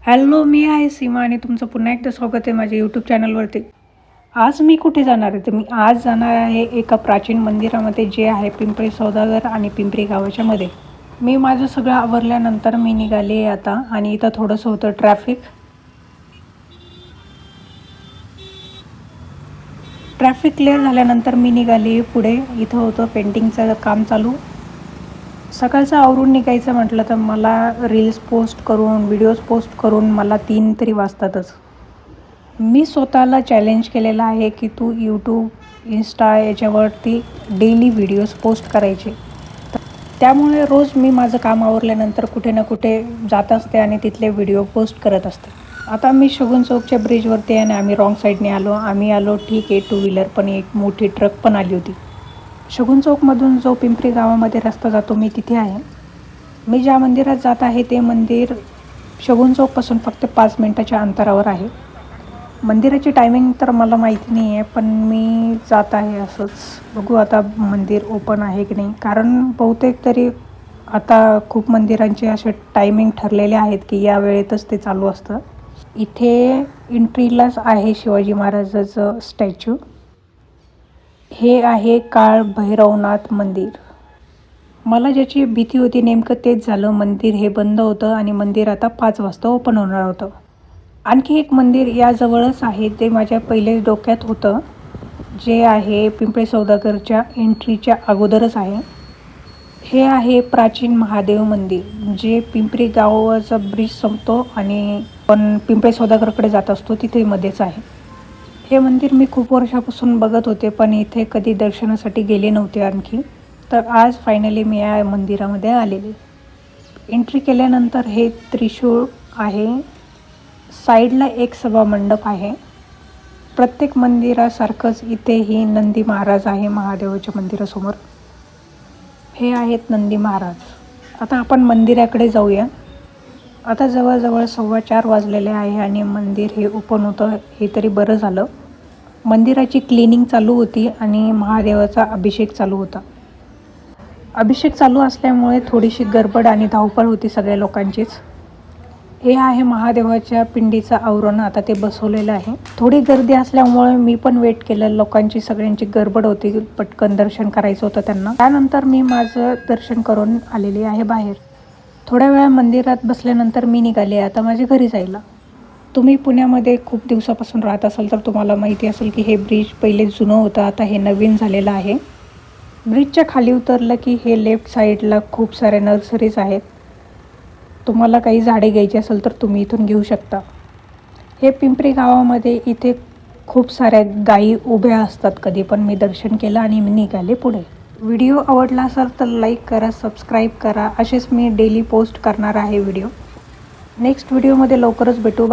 Hello, मी आहे सीमा आणि तुमचं पुन्हा एकदा स्वागत आहे माझ्या यूट्यूब चॅनलवरती. आज मी कुठे जाणार आहे? तर मी आज जाणार आहे एका प्राचीन मंदिरामध्ये जे आहे पिंपरी सौदागर आणि पिंपरी गावाच्या मध्ये. मी माझं सगळं आवरल्यानंतर मी निघाले आता आणि इथं थोडंसं होतं ट्रॅफिक क्लिअर झाल्यानंतर मी निघाले पुढे. इथं होतं पेंटिंगचं काम चालू. सकाळचं आवरून निघायचं म्हटलं तर मला रील्स पोस्ट करून व्हिडिओज पोस्ट करून मला 3 तरी वाजतातच. मी स्वतःला चॅलेंज केलेलं आहे की तू यूट्यूब, इंस्टा याच्यावरती डेली व्हिडिओज पोस्ट करायचे. त्यामुळे रोज मी माझं काम आवरल्यानंतर कुठे ना कुठे जात असते आणि तिथले व्हिडिओ पोस्ट करत असते. आता मी शगुन चौकच्या ब्रिजवरती आहे आणि आम्ही रॉंग साईडने आलो. ठीक आहे, 2 व्हीलर पण एक मोठी ट्रक पण आली होती. शगुन चौकमधून जो पिंपरी गावामध्ये रस्ता जातो मी तिथे आहे. मी ज्या मंदिरात जात आहे ते मंदिर शगुन चौकपासून फक्त 5 मिनटाच्या अंतरावर आहे. मंदिराची टायमिंग तर मला माहिती नाही आहे, पण मी जात आहे असंच. बघू आता मंदिर ओपन आहे की नाही, कारण बहुतेक तरी आता खूप मंदिरांचे असे टायमिंग ठरलेले आहेत की या वेळेतच ते चालू असतं. इथे एंट्रीलाच आहे शिवाजी महाराजाचं स्टॅच्यू. हे आहे काळ भैरवनाथ मंदिर. मला ज्याची भीती होती नेमकं तेच झालं. मंदिर हे बंद होतं आणि मंदिर आता 5 वाजता ओपन होणार होतं. आणखी एक मंदिर याजवळच आहे ते माझ्या पहिले डोक्यात होतं, जे आहे पिंपरी सौदागरच्या एंट्रीच्या अगोदरच आहे. हे आहे प्राचीन महादेव मंदिर, जे पिंपरी गावाचा ब्रिज संपतो आणि पण पिंपरी सौदागरकडे जात असतो तिथे मध्येच आहे. हे मंदिर मी खूप वर्षापासून बघत होते, पण इथे कधी दर्शनासाठी गेले नव्हते आणखी. तर आज फायनली मी या मंदिरामध्ये आलेले. एंट्री केल्यानंतर हे त्रिशूळ आहे. साईडला एक सभा मंडप आहे. प्रत्येक मंदिरासारखंच इथेही नंदी महाराज आहे महादेवाच्या मंदिरासमोर. हे आहेत नंदी महाराज. आता आपण मंदिराकडे जाऊया. आता जवळजवळ 4:15 वाजलेले आहे आणि मंदिर हे ओपन होतं हे तरी बरं झालं. मंदिराची क्लिनिंग चालू होती आणि महादेवाचा अभिषेक चालू होता. अभिषेक चालू असल्यामुळे थोडीशी गडबड आणि धावपळ होती सगळ्या लोकांचीच. हे आहे महादेवाच्या पिंडीचं आवरण. आता ते बसवलेलं आहे. थोडी गर्दी असल्यामुळे मी पण वेट केलं. लोकांची सगळ्यांची गडबड होती, पटकन दर्शन करायचं होतं त्यांना. त्यानंतर मी माझं दर्शन करून आलेली आहे बाहेर. थोड्या वेळा मंदिरात बसल्यानंतर मी निघाले आता माझ्या घरी जायला. तुम्ही पुण्यामध्ये खूप दिवसापासून राहत असाल तर तुम्हाला माहिती असेल की हे ब्रिज पहिले जुनं होतं, आता हे नवीन झालेलं आहे. ब्रिजच्या खाली उतरलं की हे लेफ्ट साईडला खूप साऱ्या नर्सरीज आहेत. तुम्हाला काही झाडे घ्यायची असेल तर तुम्ही इथून घेऊ शकता. हे पिंपरी गावामध्ये इथे खूप साऱ्या गायी उभ्या असतात. कधी पण मी दर्शन केलं आणि मी निघाले पुढे. व्हिडिओ आवडला असेल तर लाईक करा, सबस्क्राईब करा. असेच मी डेली पोस्ट करणार आहे व्हिडिओ. नेक्स्ट व्हिडिओमध्ये लवकरच भेटू.